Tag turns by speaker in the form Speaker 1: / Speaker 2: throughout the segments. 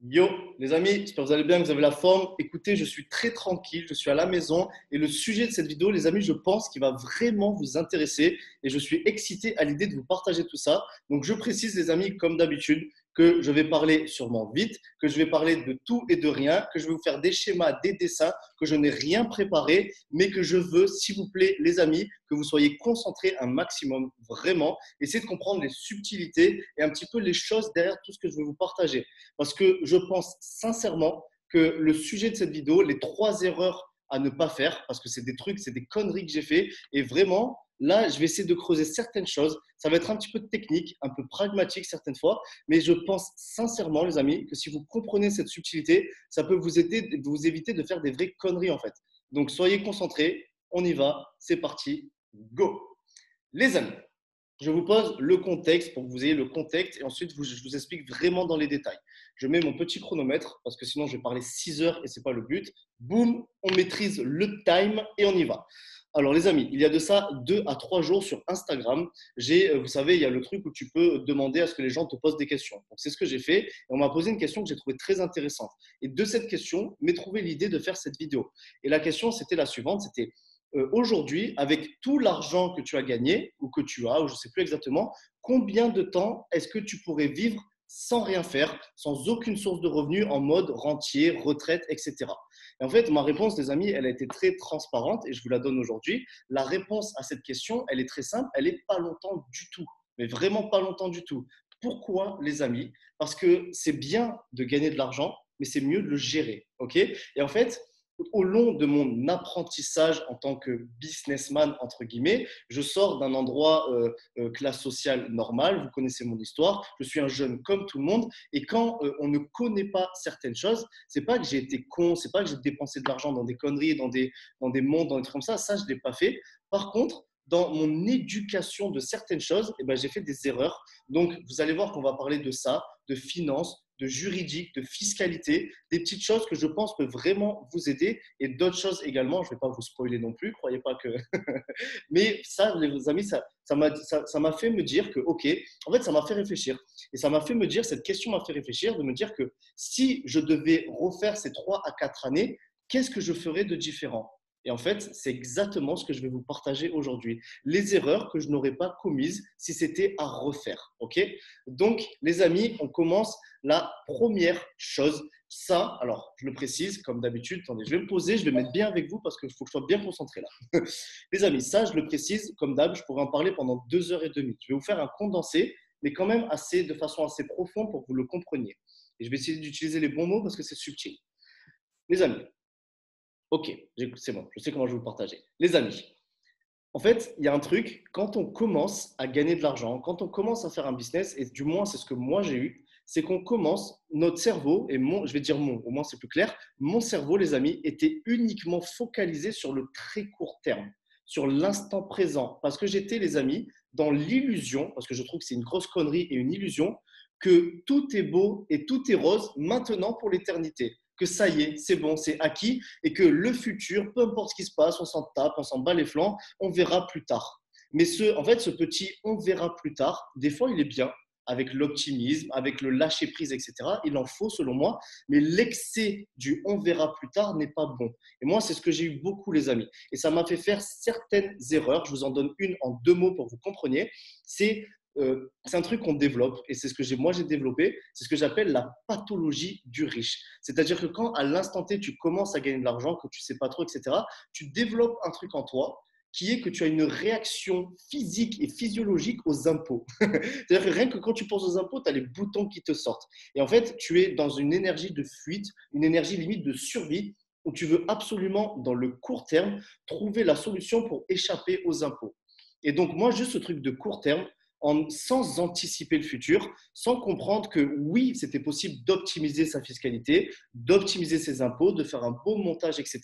Speaker 1: Yo, les amis, j'espère que vous allez bien, que vous avez la forme. Écoutez, je suis très tranquille, je suis à la maison et le sujet de cette vidéo, les amis, je pense qu'il va vraiment vous intéresser et je suis excité à l'idée de vous partager tout ça. Donc, je précise, les amis, comme d'habitude, que je vais parler sûrement vite, que je vais parler de tout et de rien, que je vais vous faire des schémas, des dessins, que je n'ai rien préparé, mais que je veux, s'il vous plaît, les amis, que vous soyez concentrés un maximum, vraiment. Essayez de comprendre les subtilités et un petit peu les choses derrière tout ce que je vais vous partager. Parce que je pense sincèrement que le sujet de cette vidéo, les 3 erreurs à ne pas faire, parce que c'est des trucs, c'est des conneries que j'ai fait, et vraiment, là, je vais essayer de creuser certaines choses. Ça va être un petit peu technique, un peu pragmatique certaines fois, mais je pense sincèrement, les amis, que si vous comprenez cette subtilité, ça peut vous aider, vous éviter de faire des vraies conneries en fait. Donc, soyez concentrés, on y va, c'est parti, go. Les amis, je vous pose le contexte pour que vous ayez le contexte et ensuite je vous explique vraiment dans les détails. Je mets mon petit chronomètre parce que sinon je vais parler 6 heures et ce n'est pas le but. Boum, on maîtrise le time et on y va. Alors les amis, il y a de ça 2 à 3 jours sur Instagram, vous savez, il y a le truc où tu peux demander à ce que les gens te posent des questions. Donc c'est ce que j'ai fait et on m'a posé une question que j'ai trouvée très intéressante. Et de cette question m'est trouvée l'idée de faire cette vidéo. Et la question c'était la suivante, c'était aujourd'hui, avec tout l'argent que tu as gagné ou que tu as, ou je ne sais plus exactement, combien de temps est-ce que tu pourrais vivre sans rien faire, sans aucune source de revenus, en mode rentier, retraite, etc. Et en fait, ma réponse, les amis, elle a été très transparente et je vous la donne aujourd'hui. La réponse à cette question, elle est très simple, elle n'est pas longtemps du tout, mais vraiment pas longtemps du tout. Pourquoi, les amis? Parce que c'est bien de gagner de l'argent, mais c'est mieux de le gérer. Ok. Et en fait, au long de mon apprentissage en tant que businessman, entre guillemets, je sors d'un endroit classe sociale normale, vous connaissez mon histoire, je suis un jeune comme tout le monde, et quand on ne connaît pas certaines choses, c'est pas que j'ai été con, c'est pas que j'ai dépensé de l'argent dans des conneries, dans des mondes, dans des trucs comme ça je ne l'ai pas fait. Par contre, dans mon éducation de certaines choses, eh ben, j'ai fait des erreurs. Donc, vous allez voir qu'on va parler de ça, de finances, de juridique, de fiscalité, des petites choses que je pense peuvent vraiment vous aider et d'autres choses également. Je ne vais pas vous spoiler non plus, croyez pas que. Mais ça, les amis, ça m'a fait me dire que, ok, en fait, ça m'a fait réfléchir. Et ça m'a fait me dire, cette question m'a fait réfléchir, de me dire que si je devais refaire ces 3 à 4 années, qu'est-ce que je ferais de différent? Et en fait, c'est exactement ce que je vais vous partager aujourd'hui. Les erreurs que je n'aurais pas commises si c'était à refaire. Ok. Donc, les amis, on commence la première chose. Ça, alors, je le précise, comme d'habitude, attendez, je vais me poser, je vais mettre bien avec vous parce qu'il faut que je sois bien concentré là. Les amis, ça, je le précise, comme d'hab, je pourrais en parler pendant 2 heures et demie. Je vais vous faire un condensé, mais quand même de façon assez profonde pour que vous le compreniez. Et je vais essayer d'utiliser les bons mots parce que c'est subtil. Les amis, ok, c'est bon, je sais comment je vais vous partager. Les amis, en fait, il y a un truc, quand on commence à gagner de l'argent, quand on commence à faire un business, et du moins c'est ce que moi j'ai eu, c'est qu'on commence, notre cerveau, et je vais dire au moins c'est plus clair, mon cerveau, les amis, était uniquement focalisé sur le très court terme, sur l'instant présent. Parce que j'étais, les amis, dans l'illusion, parce que je trouve que c'est une grosse connerie et une illusion, que tout est beau et tout est rose maintenant pour l'éternité. Que ça y est, c'est bon, c'est acquis, et que le futur, peu importe ce qui se passe, on s'en tape, on s'en bat les flancs, on verra plus tard. Mais en fait, ce petit on verra plus tard, des fois, il est bien, avec l'optimisme, avec le lâcher prise, etc. Il en faut, selon moi, mais l'excès du on verra plus tard n'est pas bon. Et moi, c'est ce que j'ai eu beaucoup, les amis. Et ça m'a fait faire certaines erreurs. Je vous en donne une en 2 mots pour que vous compreniez. C'est un truc qu'on développe et c'est ce que moi j'ai développé, c'est ce que j'appelle la pathologie du riche. C'est-à-dire que quand à l'instant T tu commences à gagner de l'argent, que tu sais pas trop, etc., tu développes un truc en toi qui est que tu as une réaction physique et physiologique aux impôts. C'est-à-dire que rien que quand tu penses aux impôts, tu as les boutons qui te sortent. Et en fait, tu es dans une énergie de fuite, une énergie limite de survie, où tu veux absolument, dans le court terme, trouver la solution pour échapper aux impôts. Et donc, moi, juste ce truc de court terme, sans anticiper le futur, sans comprendre que oui, c'était possible d'optimiser sa fiscalité, d'optimiser ses impôts, de faire un beau montage, etc.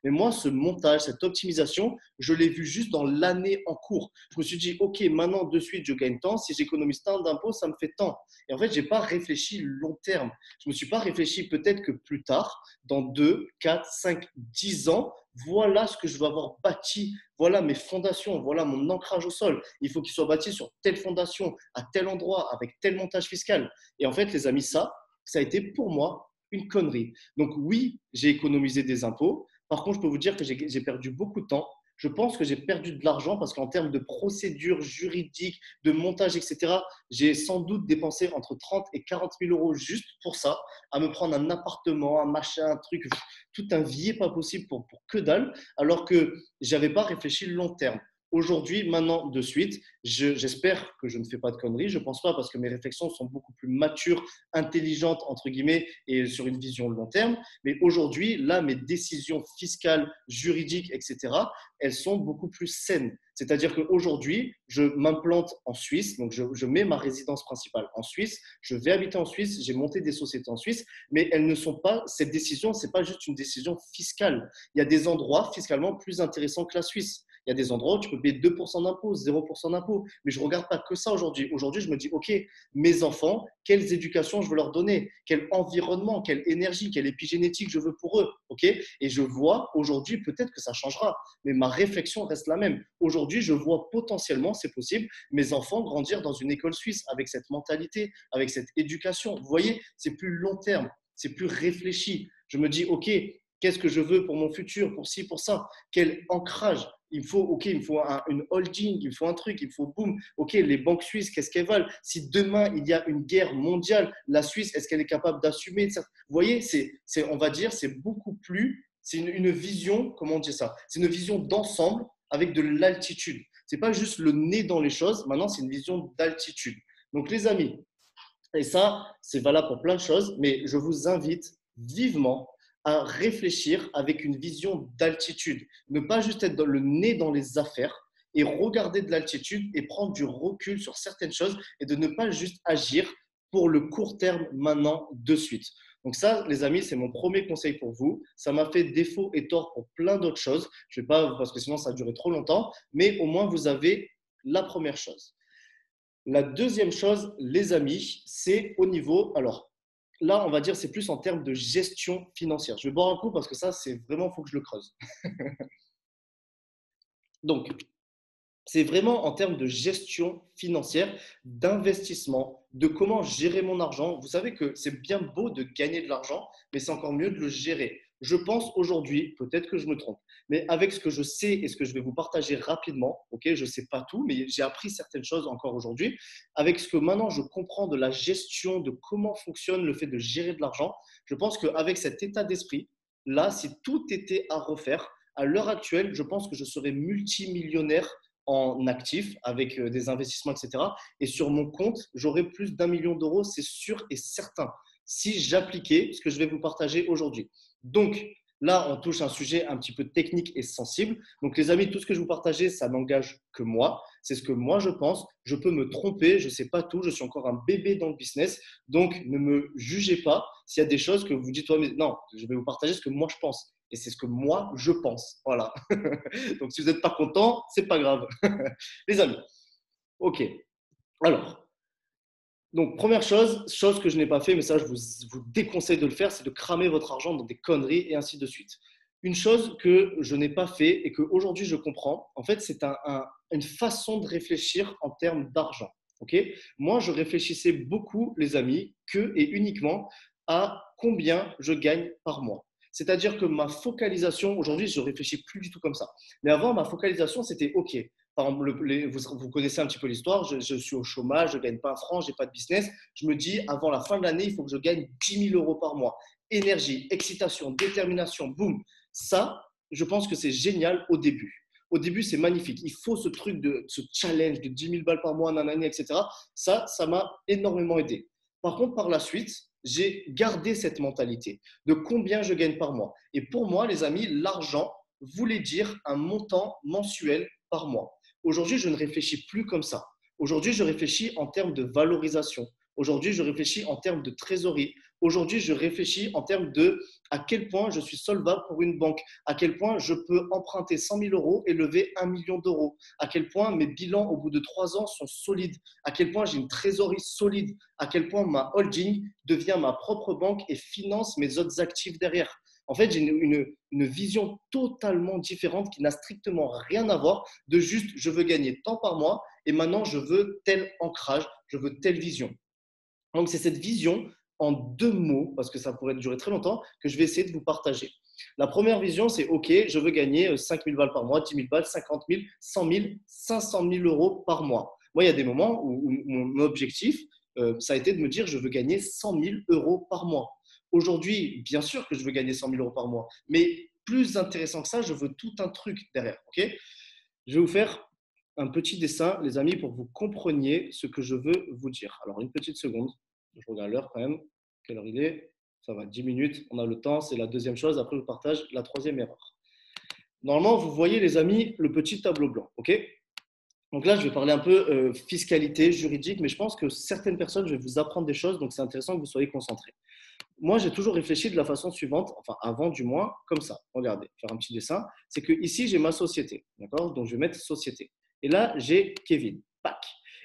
Speaker 1: Mais moi, ce montage, cette optimisation, je l'ai vu juste dans l'année en cours. Je me suis dit, OK, maintenant, de suite, je gagne tant. Si j'économise tant d'impôts, ça me fait tant. Et en fait, je n'ai pas réfléchi long terme. Je ne me suis pas réfléchi peut-être que plus tard, dans 2, 4, 5, 10 ans, voilà ce que je vais avoir bâti, voilà mes fondations, voilà mon ancrage au sol. Il faut qu'il soit bâti sur telle fondation, à tel endroit, avec tel montage fiscal. Et en fait, les amis, ça, ça a été pour moi une connerie. Donc oui, j'ai économisé des impôts. Par contre, je peux vous dire que j'ai perdu beaucoup de temps. Je pense que j'ai perdu de l'argent parce qu'en termes de procédures juridiques, de montage, etc., j'ai sans doute dépensé entre 30 et 40 000 euros juste pour ça, à me prendre un appartement, un machin, un truc, tout un billet pas possible pour que dalle, alors que j'avais pas réfléchi long terme. Aujourd'hui, maintenant, de suite, j'espère que je ne fais pas de conneries. Je ne pense pas parce que mes réflexions sont beaucoup plus matures, intelligentes, entre guillemets, et sur une vision long terme. Mais aujourd'hui, là, mes décisions fiscales, juridiques, etc., elles sont beaucoup plus saines. C'est-à-dire qu'aujourd'hui, je m'implante en Suisse, donc je mets ma résidence principale en Suisse, je vais habiter en Suisse, j'ai monté des sociétés en Suisse, mais elles ne sont pas, cette décision, ce n'est pas juste une décision fiscale. Il y a des endroits fiscalement plus intéressants que la Suisse. Il y a des endroits où tu peux payer 2% d'impôts, 0% d'impôts. Mais je ne regarde pas que ça aujourd'hui. Aujourd'hui, je me dis, OK, mes enfants, quelles éducations je veux leur donner, quel environnement, quelle énergie, quelle épigénétique je veux pour eux. OK. Et je vois aujourd'hui, peut-être que ça changera, mais ma réflexion reste la même. Aujourd'hui, je vois potentiellement, c'est possible, mes enfants grandir dans une école suisse avec cette mentalité, avec cette éducation. Vous voyez, c'est plus long terme, c'est plus réfléchi. Je me dis, OK, qu'est-ce que je veux pour mon futur, pour ci, pour ça, quel ancrage. Il me faut une holding, il me faut un truc, il me faut boum. OK, les banques suisses, qu'est-ce qu'elles valent? Si demain il y a une guerre mondiale, la Suisse, est-ce qu'elle est capable d'assumer? Vous voyez, on va dire, c'est beaucoup plus, c'est une vision, comment on dit ça? C'est une vision d'ensemble avec de l'altitude. C'est pas juste le nez dans les choses. Maintenant, c'est une vision d'altitude. Donc, les amis, et ça, c'est valable pour plein de choses, mais je vous invite vivement à réfléchir avec une vision d'altitude. Ne pas juste être dans le nez dans les affaires et regarder de l'altitude et prendre du recul sur certaines choses et de ne pas juste agir pour le court terme maintenant, de suite. Donc ça, les amis, c'est mon premier conseil pour vous. Ça m'a fait défaut et tort pour plein d'autres choses. Je ne vais pas, parce que sinon ça a duré trop longtemps, mais au moins vous avez la première chose. La deuxième chose, les amis, c'est au niveau, alors là, on va dire, c'est plus en termes de gestion financière. Je vais boire un coup parce que ça, c'est vraiment, il faut que je le creuse. Donc, c'est vraiment en termes de gestion financière, d'investissement, de comment gérer mon argent. Vous savez que c'est bien beau de gagner de l'argent, mais c'est encore mieux de le gérer. Je pense aujourd'hui, peut-être que je me trompe, mais avec ce que je sais et ce que je vais vous partager rapidement, ok, je ne sais pas tout, mais j'ai appris certaines choses encore aujourd'hui, avec ce que maintenant je comprends de la gestion, de comment fonctionne le fait de gérer de l'argent, je pense qu'avec cet état d'esprit, là, si tout était à refaire, à l'heure actuelle, je pense que je serais multimillionnaire en actifs avec des investissements, etc. Et sur mon compte, j'aurai plus d'1 million d'euros, c'est sûr et certain, si j'appliquais ce que je vais vous partager aujourd'hui. Donc, là, on touche un sujet un petit peu technique et sensible. Donc, les amis, tout ce que je vous partager, ça n'engage que moi. C'est ce que moi, je pense. Je peux me tromper, je ne sais pas tout. Je suis encore un bébé dans le business. Donc, ne me jugez pas s'il y a des choses que vous dites, ouais, mais non, je vais vous partager ce que moi, je pense. Et c'est ce que moi, je pense. Voilà. Donc, si vous n'êtes pas content, c'est pas grave. Les amis, ok. Alors, donc, première chose, chose que je n'ai pas fait, mais ça, vous déconseille de le faire, c'est de cramer votre argent dans des conneries et ainsi de suite. Une chose que je n'ai pas fait et qu'aujourd'hui je comprends, en fait, c'est une façon de réfléchir en termes d'argent. Okay. Moi, je réfléchissais beaucoup, les amis, que et uniquement à combien je gagne par mois. C'est-à-dire que ma focalisation, aujourd'hui, je ne réfléchis plus du tout comme ça. Mais avant, ma focalisation, c'était OK. Par exemple, vous connaissez un petit peu l'histoire, je suis au chômage, je ne gagne pas un franc, je n'ai pas de business. Je me dis, avant la fin de l'année, il faut que je gagne 10 000 euros par mois. Énergie, excitation, détermination, boum. Ça, je pense que c'est génial au début. Au début, c'est magnifique. Il faut ce truc ce challenge de 10 000 balles par mois, nanani, etc. Ça m'a énormément aidé. Par contre, par la suite, j'ai gardé cette mentalité de combien je gagne par mois. Et pour moi, les amis, l'argent voulait dire un montant mensuel par mois. Aujourd'hui, je ne réfléchis plus comme ça. Aujourd'hui, je réfléchis en termes de valorisation. Aujourd'hui, je réfléchis en termes de trésorerie. Aujourd'hui, je réfléchis en termes de à quel point je suis solvable pour une banque, à quel point je peux emprunter 100 000 euros et lever 1 million d'euros, à quel point mes bilans au bout de 3 ans sont solides, à quel point j'ai une trésorerie solide, à quel point ma holding devient ma propre banque et finance mes autres actifs derrière. En fait, j'ai une vision totalement différente qui n'a strictement rien à voir de juste je veux gagner tant par mois et maintenant je veux tel ancrage, je veux telle vision. Donc, c'est cette vision en 2 mots, parce que ça pourrait durer très longtemps, que je vais essayer de vous partager. La première vision, c'est OK, je veux gagner 5 000 balles par mois, 10 000 balles, 50 000, 100 000, 500 000 euros par mois. Moi, il y a des moments où mon objectif, ça a été de me dire je veux gagner 100 000 euros par mois. Aujourd'hui, bien sûr que je veux gagner 100 000 euros par mois, mais plus intéressant que ça, je veux tout un truc derrière. OK? Je vais vous faire un petit dessin, les amis, pour que vous compreniez ce que je veux vous dire. Alors, une petite seconde. Je regarde l'heure quand même. Quelle heure il est? Ça va, 10 minutes. On a le temps. C'est la deuxième chose. Après, je vous partage la troisième erreur. Normalement, vous voyez, les amis, le petit tableau blanc. OK? Donc là, je vais parler un peu fiscalité, juridique, mais je pense que certaines personnes, je vais vous apprendre des choses. Donc, c'est intéressant que vous soyez concentrés. Moi, j'ai toujours réfléchi de la façon suivante, enfin avant du moins, comme ça. Regardez, faire un petit dessin. C'est que ici, j'ai ma société. D'accord? Donc, je vais mettre société. Et là, j'ai Kevin. Pac.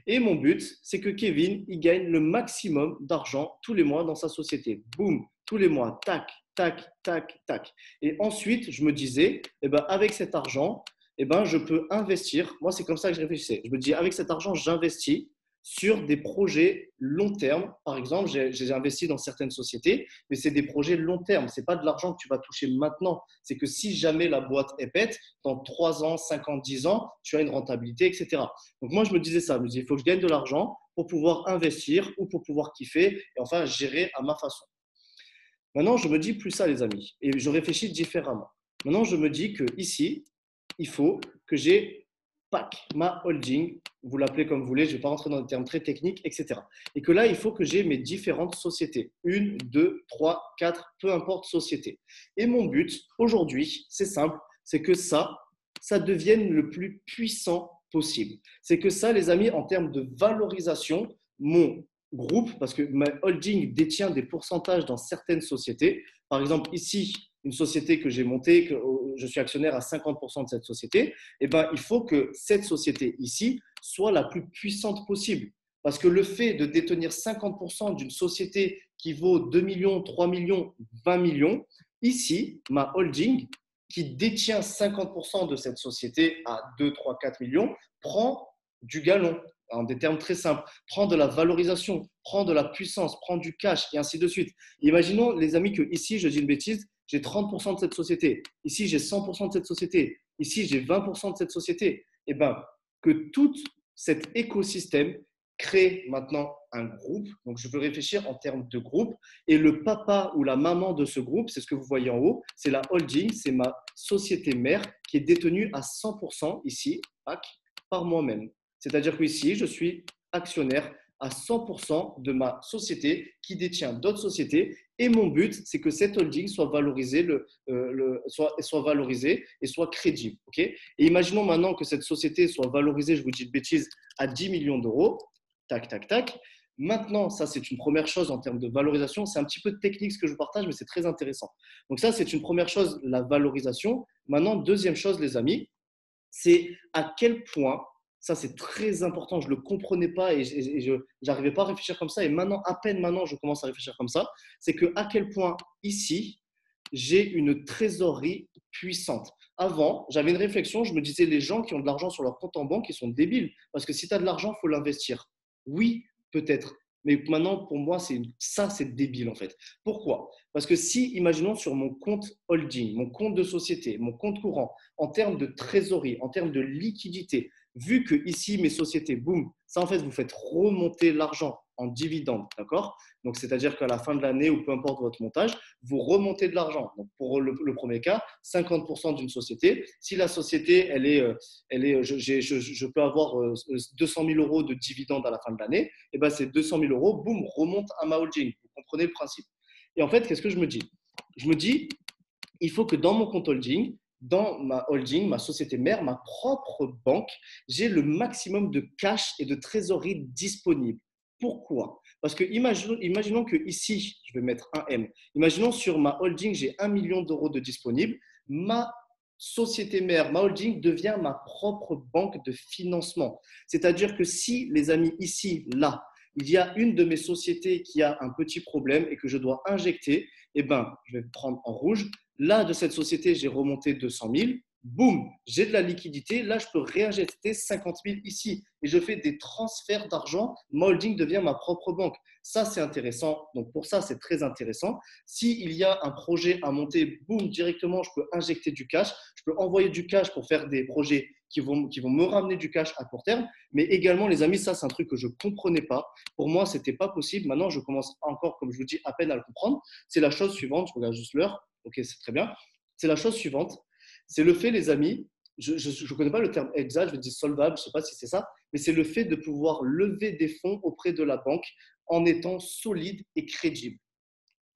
Speaker 1: Et mon but, c'est que Kevin, il gagne le maximum d'argent tous les mois dans sa société. Boum, tous les mois, tac, tac, tac, tac. Et ensuite, je me disais, eh ben, avec cet argent, eh ben, je peux investir. Moi, c'est comme ça que je réfléchissais. Je me dis, avec cet argent, j'investis sur des projets long terme. Par exemple, j'ai investi dans certaines sociétés, mais c'est des projets long terme. Ce n'est pas de l'argent que tu vas toucher maintenant. C'est que si jamais la boîte est pète, dans 3 ans, 5 ans, 10 ans, tu as une rentabilité, etc. Donc moi, je me disais ça. Je me disais, il faut que je gagne de l'argent pour pouvoir investir ou pour pouvoir kiffer et enfin gérer à ma façon. Maintenant, je me dis plus ça, les amis, et je réfléchis différemment. Maintenant, je me dis que ici, il faut que j'ai PAC, ma holding, vous l'appelez comme vous voulez, je ne vais pas rentrer dans des termes très techniques, etc. Et que là, il faut que j'ai mes différentes sociétés. 1, 2, 3, 4, peu importe société. Et mon but aujourd'hui, c'est simple, c'est que ça devienne le plus puissant possible. C'est que ça, les amis, en termes de valorisation, mon groupe, parce que ma holding détient des pourcentages dans certaines sociétés. Par exemple, ici, une société que j'ai montée, que je suis actionnaire à 50% de cette société, eh ben, il faut que cette société ici soit la plus puissante possible. Parce que le fait de détenir 50% d'une société qui vaut 2 millions, 3 millions, 20 millions, ici, ma holding, qui détient 50% de cette société à 2, 3, 4 millions, prend du galon, en des termes très simples, prend de la valorisation, prend de la puissance, prend du cash et ainsi de suite. Imaginons, les amis, que ici, je dis une bêtise, j'ai 30% de cette société, ici, j'ai 100% de cette société, ici, j'ai 20% de cette société. Eh bien, que tout cet écosystème crée maintenant un groupe. Donc, je veux réfléchir en termes de groupe. Et le papa ou la maman de ce groupe, c'est ce que vous voyez en haut, c'est la holding, c'est ma société mère qui est détenue à 100% ici, par moi-même. C'est-à-dire qu'ici, je suis actionnaire à 100% de ma société qui détient d'autres sociétés. Et mon but, c'est que cette holding soit valorisée, soit valorisée et soit crédible. Okay, et imaginons maintenant que cette société soit valorisée, je vous dis de bêtises, à 10 millions d'euros. Tac, tac, tac. Maintenant, ça, c'est une première chose en termes de valorisation. C'est un petit peu technique ce que je vous partage, mais c'est très intéressant. Donc ça, c'est une première chose, la valorisation. Maintenant, deuxième chose, les amis, c'est à quel point, ça c'est très important, je ne le comprenais pas et je n'arrivais pas à réfléchir comme ça. Et maintenant, à peine maintenant, je commence à réfléchir comme ça. C'est que à quel point ici, j'ai une trésorerie puissante. Avant, j'avais une réflexion, je me disais, les gens qui ont de l'argent sur leur compte en banque, ils sont débiles. Parce que si tu as de l'argent, il faut l'investir. Oui, peut-être. Mais maintenant, pour moi, ça, c'est débile en fait. Pourquoi? Parce que si, imaginons sur mon compte holding, mon compte de société, mon compte courant, en termes de trésorerie, en termes de liquidité, vu que ici, mes sociétés, boum, ça en fait, vous faites remonter l'argent en dividende, d'accord? Donc, c'est-à-dire qu'à la fin de l'année ou peu importe votre montage, vous remontez de l'argent. Donc, pour le premier cas, 50% d'une société. Si la société, je peux avoir 200 000 euros de dividende à la fin de l'année, et ben ces 200 000 euros, boum, remontent à ma holding. Vous comprenez le principe. Et en fait, qu'est-ce que je me dis? Je me dis, il faut que dans mon compte holding, dans ma holding, ma société mère, ma propre banque, j'ai le maximum de cash et de trésorerie disponible. Pourquoi? Parce que imaginons que ici, je vais mettre un M. Imaginons sur ma holding, j'ai 1 million d'euros de disponible. Ma société mère, ma holding devient ma propre banque de financement. C'est-à-dire que si, les amis, ici, là, il y a une de mes sociétés qui a un petit problème et que je dois injecter, eh ben, je vais prendre en rouge. Là, de cette société, j'ai remonté 200 000. boum, j'ai de la liquidité. Là, je peux réinjecter 50 000 ici et je fais des transferts d'argent. Ma holding devient ma propre banque. Ça, c'est intéressant. Donc, pour ça, c'est très intéressant. S'il y a un projet à monter, boum, directement, je peux injecter du cash. Je peux envoyer du cash pour faire des projets qui vont me ramener du cash à court terme. Mais également, les amis, ça, c'est un truc que je ne comprenais pas. Pour moi, ce n'était pas possible. Maintenant, je commence encore, comme je vous dis, à peine à le comprendre. C'est la chose suivante. Je regarde juste l'heure. Ok, c'est très bien. C'est la chose suivante. C'est le fait, les amis, je ne connais pas le terme exact, je vais dire solvable, je ne sais pas si c'est ça, mais c'est le fait de pouvoir lever des fonds auprès de la banque en étant solide et crédible.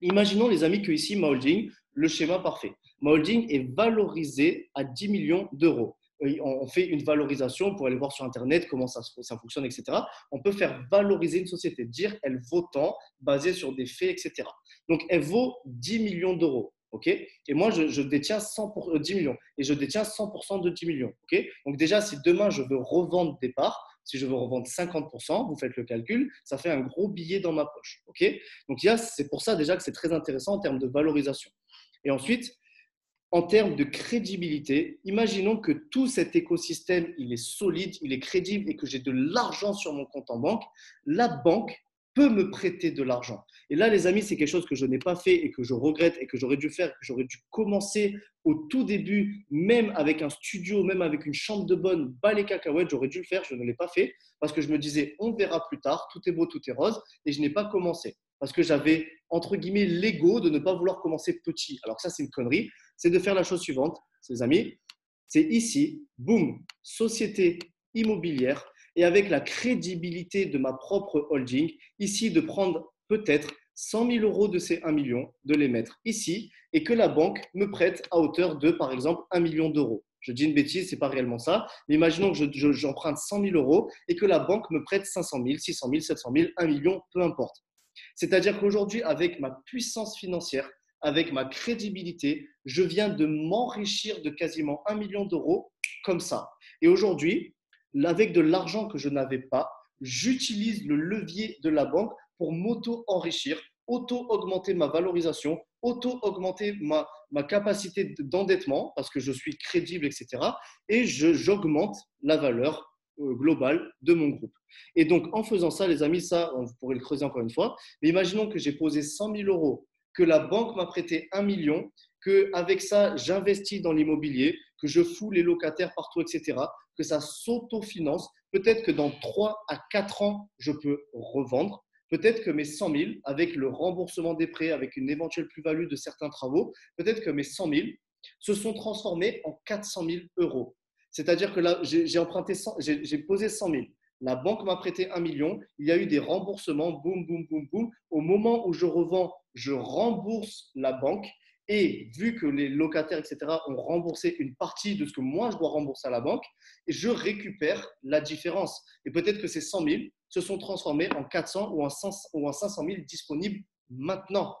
Speaker 1: Imaginons, les amis, que ici, ma holding, le schéma parfait. Ma holding est valorisée à 10 millions d'euros. On fait une valorisation pour aller voir sur Internet comment ça fonctionne, etc. On peut faire valoriser une société, dire elle vaut tant, basé sur des faits, etc. Donc, elle vaut 10 millions d'euros. OK. Et moi, je détiens 10 millions. Et je détiens 100% de 10 millions. OK. Donc, déjà, si demain, je veux revendre des parts, si je veux revendre 50%, vous faites le calcul, ça fait un gros billet dans ma poche. OK. Donc, c'est pour ça déjà que c'est très intéressant en termes de valorisation. Et ensuite, en termes de crédibilité, imaginons que tout cet écosystème, il est solide, il est crédible et que j'ai de l'argent sur mon compte en banque. La banque peut me prêter de l'argent. Et là, les amis, c'est quelque chose que je n'ai pas fait et que je regrette et que j'aurais dû faire, que j'aurais dû commencer au tout début, même avec un studio, même avec une chambre de bonne, bas les cacahuètes, j'aurais dû le faire, je ne l'ai pas fait parce que je me disais, on verra plus tard, tout est beau, tout est rose, et je n'ai pas commencé parce que j'avais, entre guillemets, l'ego de ne pas vouloir commencer petit. Alors ça, c'est une connerie. C'est de faire la chose suivante, les amis. C'est ici, boum, société immobilière, et avec la crédibilité de ma propre holding, ici, de prendre peut-être 100 000 euros de ces 1 million, de les mettre ici, et que la banque me prête à hauteur de, par exemple, 1 million d'euros. Je dis une bêtise, ce n'est pas réellement ça, mais imaginons que j'emprunte 100 000 euros et que la banque me prête 500 000, 600 000, 700 000, 1 million, peu importe. C'est-à-dire qu'aujourd'hui, avec ma puissance financière, avec ma crédibilité, je viens de m'enrichir de quasiment 1 million d'euros comme ça. Et aujourd'hui, avec de l'argent que je n'avais pas, j'utilise le levier de la banque pour m'auto-enrichir, auto-augmenter ma valorisation, auto-augmenter ma capacité d'endettement parce que je suis crédible, etc. Et j'augmente la valeur globale de mon groupe. Et donc, en faisant ça, les amis, ça, vous pourrez le creuser encore une fois, mais imaginons que j'ai posé 100 000 euros, que la banque m'a prêté 1 million, qu'avec ça, j'investis dans l'immobilier, que je fous les locataires partout, etc., que ça s'autofinance. Peut-être que dans 3 à 4 ans, je peux revendre. Peut-être que mes 100 000, avec le remboursement des prêts, avec une éventuelle plus-value de certains travaux, peut-être que mes 100 000 se sont transformés en 400 000 euros. C'est-à-dire que là, j'ai posé 100 000. La banque m'a prêté 1 million. Il y a eu des remboursements, boum, boum, boum, boum. Au moment où je revends, je rembourse la banque. Et vu que les locataires, etc., ont remboursé une partie de ce que moi, je dois rembourser à la banque, je récupère la différence. Et peut-être que ces 100 000 se sont transformés en 400 ou en 500 000 disponibles maintenant.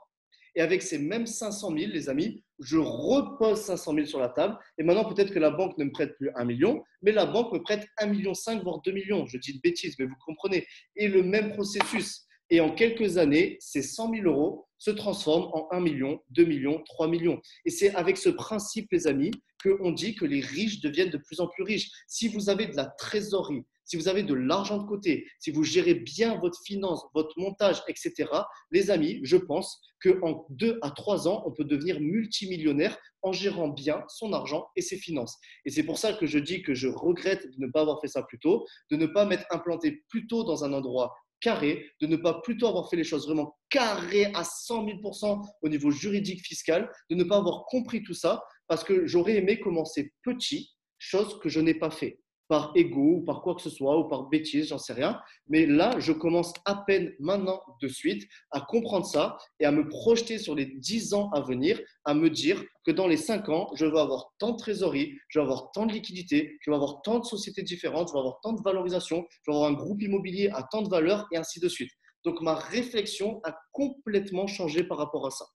Speaker 1: Et avec ces mêmes 500 000, les amis, je repose 500 000 sur la table. Et maintenant, peut-être que la banque ne me prête plus 1 million, mais la banque me prête 1,5 million, voire 2 millions. Je dis de bêtises, mais vous comprenez. Et le même processus. Et en quelques années, ces 100 000 euros se transforment en 1 million, 2 millions, 3 millions. Et c'est avec ce principe, les amis, qu'on dit que les riches deviennent de plus en plus riches. Si vous avez de la trésorerie, si vous avez de l'argent de côté, si vous gérez bien votre finance, votre montage, etc., les amis, je pense qu'en 2 à 3 ans, on peut devenir multimillionnaire en gérant bien son argent et ses finances. Et c'est pour ça que je dis que je regrette de ne pas avoir fait ça plus tôt, de ne pas m'être implanté plus tôt dans un endroit carré, de ne pas plutôt avoir fait les choses vraiment carrées à 100 000% au niveau juridique, fiscal, de ne pas avoir compris tout ça, parce que j'aurais aimé commencer petit, chose que je n'ai pas fait par ego ou par quoi que ce soit ou par bêtise, j'en sais rien. Mais là, je commence à peine maintenant de suite à comprendre ça et à me projeter sur les 10 ans à venir, à me dire que dans les 5 ans, je vais avoir tant de trésorerie, je vais avoir tant de liquidités, je vais avoir tant de sociétés différentes, je vais avoir tant de valorisation, je vais avoir un groupe immobilier à tant de valeur et ainsi de suite. Donc, ma réflexion a complètement changé par rapport à ça.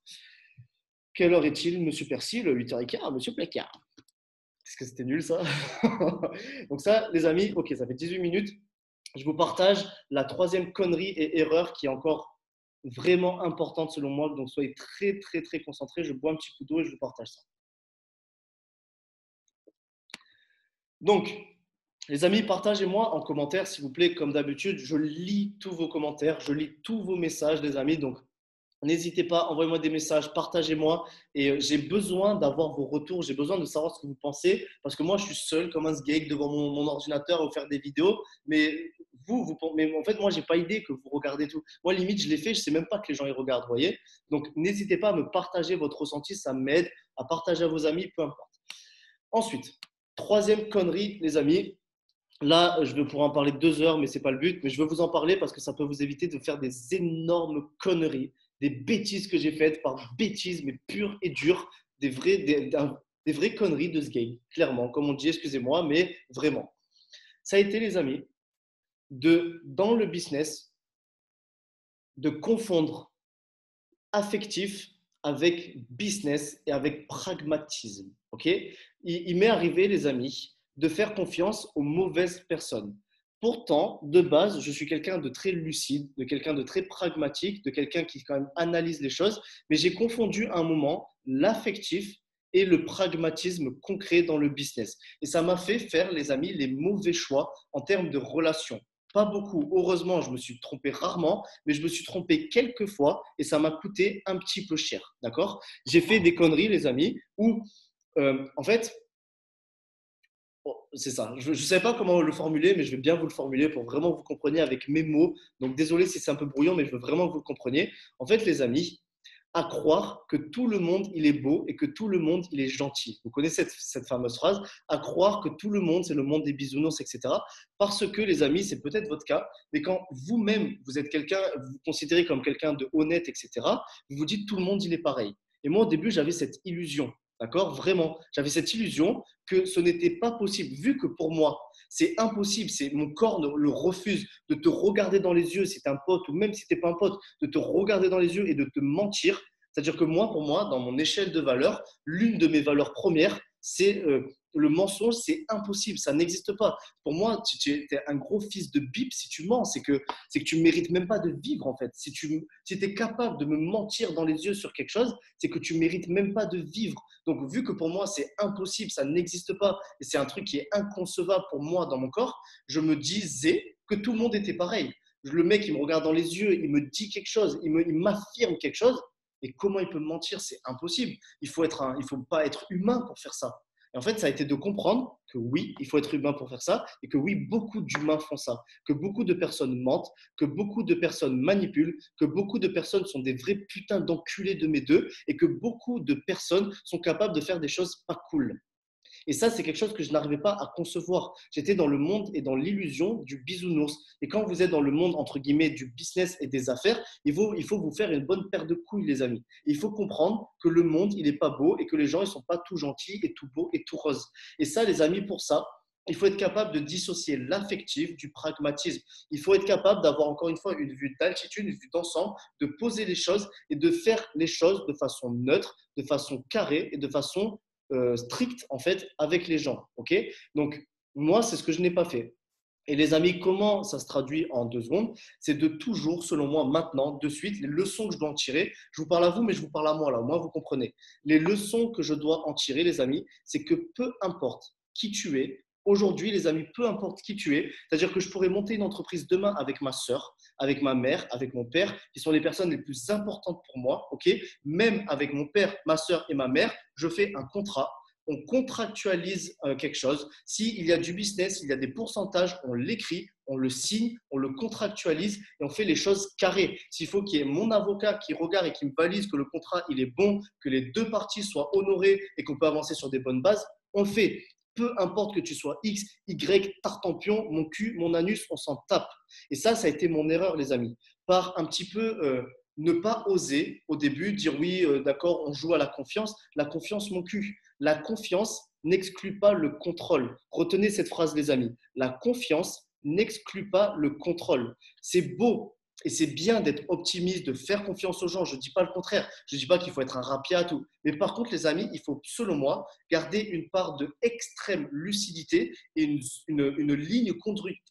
Speaker 1: Quelle heure est-il, monsieur Percy? Le 8h15, monsieur Placard. Est-ce que c'était nul ça? Donc ça, les amis, ok, ça fait 18 minutes. Je vous partage la troisième connerie et erreur qui est encore vraiment importante selon moi. Donc soyez très, très, très concentrés. Je bois un petit coup d'eau et je vous partage ça. Donc, les amis, partagez-moi en commentaire, s'il vous plaît, comme d'habitude. Je lis tous vos commentaires, je lis tous vos messages, les amis. Donc, n'hésitez pas, envoyez-moi des messages, partagez-moi. Et j'ai besoin d'avoir vos retours, j'ai besoin de savoir ce que vous pensez. Parce que moi, je suis seul comme un sgeg devant mon ordinateur à vous faire des vidéos. Mais mais en fait, moi, j'ai pas idée que vous regardez tout. Moi, limite, je l'ai fait, je sais même pas que les gens y regardent, vous voyez. Donc, n'hésitez pas à me partager votre ressenti, ça m'aide à partager à vos amis, peu importe. Ensuite, troisième connerie, les amis. Là, je vais pouvoir en parler 2 heures, mais ce n'est pas le but. Mais je veux vous en parler parce que ça peut vous éviter de faire des énormes conneries, des bêtises que j'ai faites par bêtises, mais pures et dures, des vraies conneries de ce game, clairement. Comme on dit, excusez-moi, mais vraiment. Ça a été, les amis, dans le business, de confondre affectif avec business et avec pragmatisme. Ok. Il m'est arrivé, les amis, de faire confiance aux mauvaises personnes. Pourtant, de base, je suis quelqu'un de très lucide, de quelqu'un de très pragmatique, de quelqu'un qui quand même analyse les choses, mais j'ai confondu à un moment l'affectif et le pragmatisme concret dans le business. Et ça m'a fait faire, les amis, les mauvais choix en termes de relations. Pas beaucoup. Heureusement, je me suis trompé rarement, mais je me suis trompé quelques fois et ça m'a coûté un petit peu cher. D'accord. J'ai fait des conneries, les amis, où, en fait, c'est ça. Je ne sais pas comment le formuler, mais je vais bien vous le formuler pour vraiment que vous compreniez avec mes mots. Donc, désolé si c'est un peu brouillon, mais je veux vraiment que vous le compreniez. En fait, les amis, à croire que tout le monde, il est beau et que tout le monde, il est gentil. Vous connaissez cette fameuse phrase, à croire que tout le monde, c'est le monde des bisounours, etc. Parce que, les amis, c'est peut-être votre cas, mais quand vous-même, vous êtes quelqu'un, vous vous considérez comme quelqu'un de honnête, etc., vous vous dites tout le monde, il est pareil. Et moi, au début, j'avais cette illusion, d'accord. Vraiment, j'avais cette illusion que ce n'était pas possible, vu que pour moi, c'est impossible, mon corps le refuse de te regarder dans les yeux si tu es un pote ou même si tu n'es pas un pote, de te regarder dans les yeux et de te mentir. C'est-à-dire que moi, pour moi, dans mon échelle de valeurs, l'une de mes valeurs premières, c'est le mensonge, c'est impossible, ça n'existe pas. Pour moi, tu es un gros fils de bip si tu mens, c'est que tu ne mérites même pas de vivre en fait. Si tu es capable de me mentir dans les yeux sur quelque chose, c'est que tu ne mérites même pas de vivre. Donc, vu que pour moi, c'est impossible, ça n'existe pas, et c'est un truc qui est inconcevable pour moi dans mon corps, je me disais que tout le monde était pareil. Le mec, il me regarde dans les yeux, il me dit quelque chose, il m'affirme quelque chose, et comment il peut me mentir? C'est impossible. Il faut pas être humain pour faire ça. Et en fait, ça a été de comprendre que oui, il faut être humain pour faire ça, et que oui, beaucoup d'humains font ça, que beaucoup de personnes mentent, que beaucoup de personnes manipulent, que beaucoup de personnes sont des vrais putains d'enculés de mes deux, et que beaucoup de personnes sont capables de faire des choses pas cool. Et ça, c'est quelque chose que je n'arrivais pas à concevoir. J'étais dans le monde et dans l'illusion du bisounours. Et quand vous êtes dans le monde, entre guillemets, du business et des affaires, il faut vous faire une bonne paire de couilles, les amis. Et il faut comprendre que le monde, il n'est pas beau et que les gens, ils ne sont pas tout gentils et tout beaux et tout roses. Et ça, les amis, pour ça, il faut être capable de dissocier l'affectif du pragmatisme. Il faut être capable d'avoir encore une fois une vue d'altitude, une vue d'ensemble, de poser les choses et de faire les choses de façon neutre, de façon carrée et de façon strict en fait avec les gens. Ok. Donc moi, c'est ce que je n'ai pas fait. Et les amis, comment ça se traduit en 2 secondes? C'est de toujours, selon moi, maintenant, de suite, les leçons que je dois en tirer. Je vous parle à vous, mais je vous parle à moi là. Moi, vous comprenez. Les leçons que je dois en tirer, les amis, c'est que peu importe qui tu es, aujourd'hui, les amis, peu importe qui tu es, c'est-à-dire que je pourrais monter une entreprise demain avec ma sœur, avec ma mère, avec mon père, qui sont les personnes les plus importantes pour moi, ok. Même avec mon père, ma sœur et ma mère, je fais un contrat, on contractualise quelque chose. S'il y a du business, il y a des pourcentages, on l'écrit, on le signe, on le contractualise et on fait les choses carrées. S'il faut qu'il y ait mon avocat qui regarde et qui me valide que le contrat il est bon, que les deux parties soient honorées et qu'on peut avancer sur des bonnes bases, on le fait. Peu importe que tu sois X, Y, tartampion, mon cul, mon anus, on s'en tape. Et ça a été mon erreur, les amis. Par un petit peu ne pas oser au début dire oui, d'accord, on joue à la confiance. La confiance, mon cul. La confiance n'exclut pas le contrôle. Retenez cette phrase, les amis. La confiance n'exclut pas le contrôle. C'est beau et c'est bien d'être optimiste, de faire confiance aux gens. Je ne dis pas le contraire. Je ne dis pas qu'il faut être un rapiat, tout. Mais par contre, les amis, il faut, selon moi, garder une part de extrême lucidité et une ligne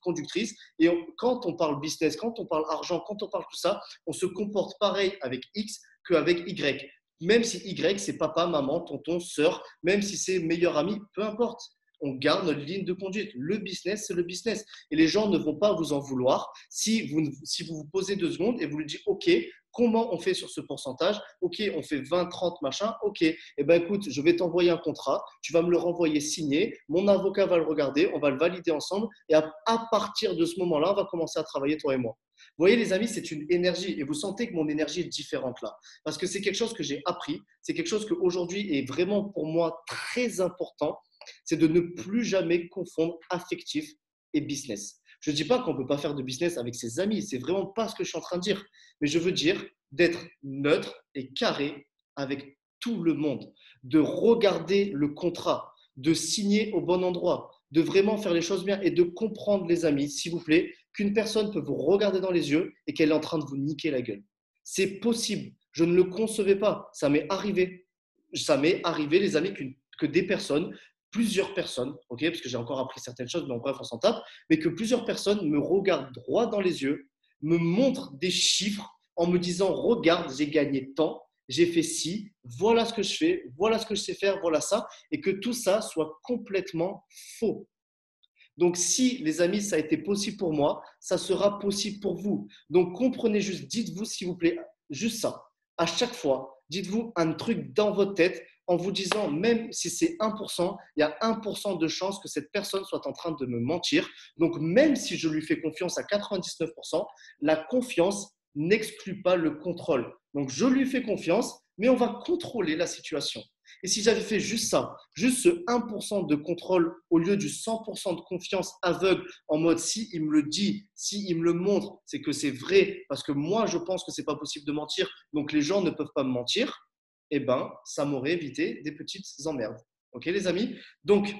Speaker 1: conductrice. Et quand on parle business, quand on parle argent, quand on parle tout ça, on se comporte pareil avec X qu'avec Y. Même si Y, c'est papa, maman, tonton, sœur, même si c'est meilleur ami, peu importe. on garde notre ligne de conduite. Le business, c'est le business. Et les gens ne vont pas vous en vouloir si vous vous posez 2 secondes et vous lui dites, OK, comment on fait sur ce pourcentage? OK, on fait 20, 30, machin. OK, eh ben, écoute, je vais t'envoyer un contrat, tu vas me le renvoyer signé, mon avocat va le regarder, on va le valider ensemble et à partir de ce moment-là, on va commencer à travailler, toi et moi. Vous voyez, les amis, c'est une énergie et vous sentez que mon énergie est différente là. Parce que c'est quelque chose que j'ai appris, c'est quelque chose qu'aujourd'hui est vraiment pour moi très important, c'est de ne plus jamais confondre affectif et business. Je ne dis pas qu'on ne peut pas faire de business avec ses amis, c'est vraiment pas ce que je suis en train de dire. Mais je veux dire d'être neutre et carré avec tout le monde, de regarder le contrat, de signer au bon endroit, de vraiment faire les choses bien et de comprendre, les amis, s'il vous plaît, qu'une personne peut vous regarder dans les yeux et qu'elle est en train de vous niquer la gueule. C'est possible. Je ne le concevais pas. Ça m'est arrivé. Ça m'est arrivé, les amis, que des personnes, plusieurs personnes, ok, parce que j'ai encore appris certaines choses, mais en bref, on s'en tape, mais que plusieurs personnes me regardent droit dans les yeux, me montrent des chiffres en me disant, regarde, j'ai gagné tant, j'ai fait ci, voilà ce que je fais, voilà ce que je sais faire, voilà ça, et que tout ça soit complètement faux. Donc, si, les amis, ça a été possible pour moi, ça sera possible pour vous. Donc, comprenez juste, dites-vous, s'il vous plaît, juste ça. À chaque fois, dites-vous un truc dans votre tête en vous disant, même si c'est 1%, il y a 1% de chance que cette personne soit en train de me mentir. Donc, même si je lui fais confiance à 99%, la confiance n'exclut pas le contrôle. Donc, je lui fais confiance, mais on va contrôler la situation. Et si j'avais fait juste ça, juste ce 1% de contrôle au lieu du 100% de confiance aveugle en mode si il me le dit, si il me le montre, c'est que c'est vrai parce que moi je pense que c'est pas possible de mentir, donc les gens ne peuvent pas me mentir, eh ben ça m'aurait évité des petites emmerdes. Ok les amis? Donc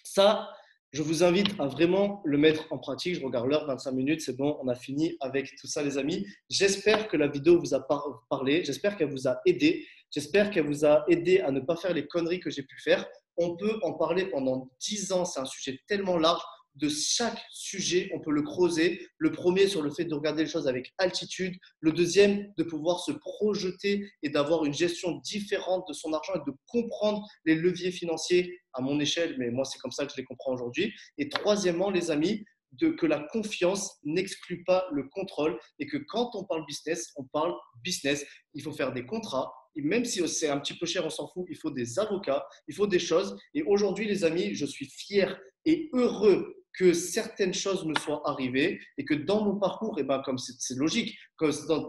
Speaker 1: ça, je vous invite à vraiment le mettre en pratique. Je regarde l'heure, 25 minutes, c'est bon, on a fini avec tout ça, les amis. J'espère que la vidéo vous a parlé, j'espère qu'elle vous a aidé, j'espère qu'elle vous a aidé à ne pas faire les conneries que j'ai pu faire. On peut en parler pendant 10 ans, c'est un sujet tellement large. De chaque sujet, on peut le creuser. Le premier sur le fait de regarder les choses avec altitude. Le deuxième, de pouvoir se projeter et d'avoir une gestion différente de son argent et de comprendre les leviers financiers à mon échelle, mais moi, c'est comme ça que je les comprends aujourd'hui. Et troisièmement, les amis, que la confiance n'exclut pas le contrôle et que quand on parle business, on parle business. Il faut faire des contrats. Et même si c'est un petit peu cher, on s'en fout, il faut des avocats, il faut des choses. Et aujourd'hui, les amis, je suis fier et heureux que certaines choses me soient arrivées et que dans mon parcours, et ben, comme c'est logique,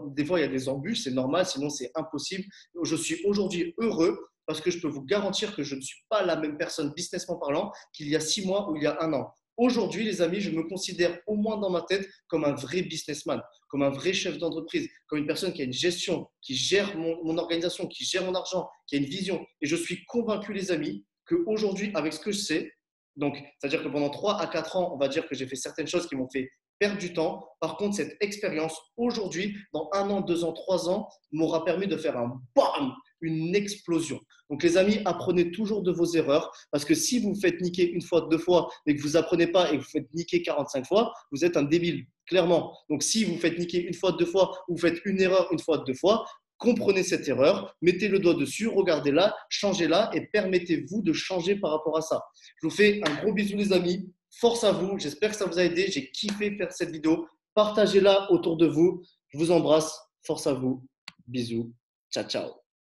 Speaker 1: des fois il y a des embûches, c'est normal, sinon c'est impossible. Je suis aujourd'hui heureux parce que je peux vous garantir que je ne suis pas la même personne businessment parlant qu'il y a 6 mois ou il y a un an. Aujourd'hui, les amis, je me considère au moins dans ma tête comme un vrai businessman, comme un vrai chef d'entreprise, comme une personne qui a une gestion, qui gère mon organisation, qui gère mon argent, qui a une vision. Et je suis convaincu, les amis, qu'aujourd'hui, avec ce que je sais, donc, c'est-à-dire que pendant 3 à 4 ans, on va dire que j'ai fait certaines choses qui m'ont fait perdre du temps. Par contre, cette expérience, aujourd'hui, dans 1 an, 2 ans, 3 ans, m'aura permis de faire un BAM, une explosion. Donc, les amis, apprenez toujours de vos erreurs parce que si vous faites niquer une fois, 2 fois, mais que vous apprenez pas et que vous faites niquer 45 fois, vous êtes un débile, clairement. Donc, si vous faites niquer une fois, 2 fois, ou vous faites une erreur une fois, 2 fois, comprenez cette erreur, mettez le doigt dessus, regardez-la, changez-la et permettez-vous de changer par rapport à ça. Je vous fais un gros bisou, les amis. Force à vous. J'espère que ça vous a aidé. J'ai kiffé faire cette vidéo. Partagez-la autour de vous. Je vous embrasse. Force à vous. Bisous. Ciao, ciao.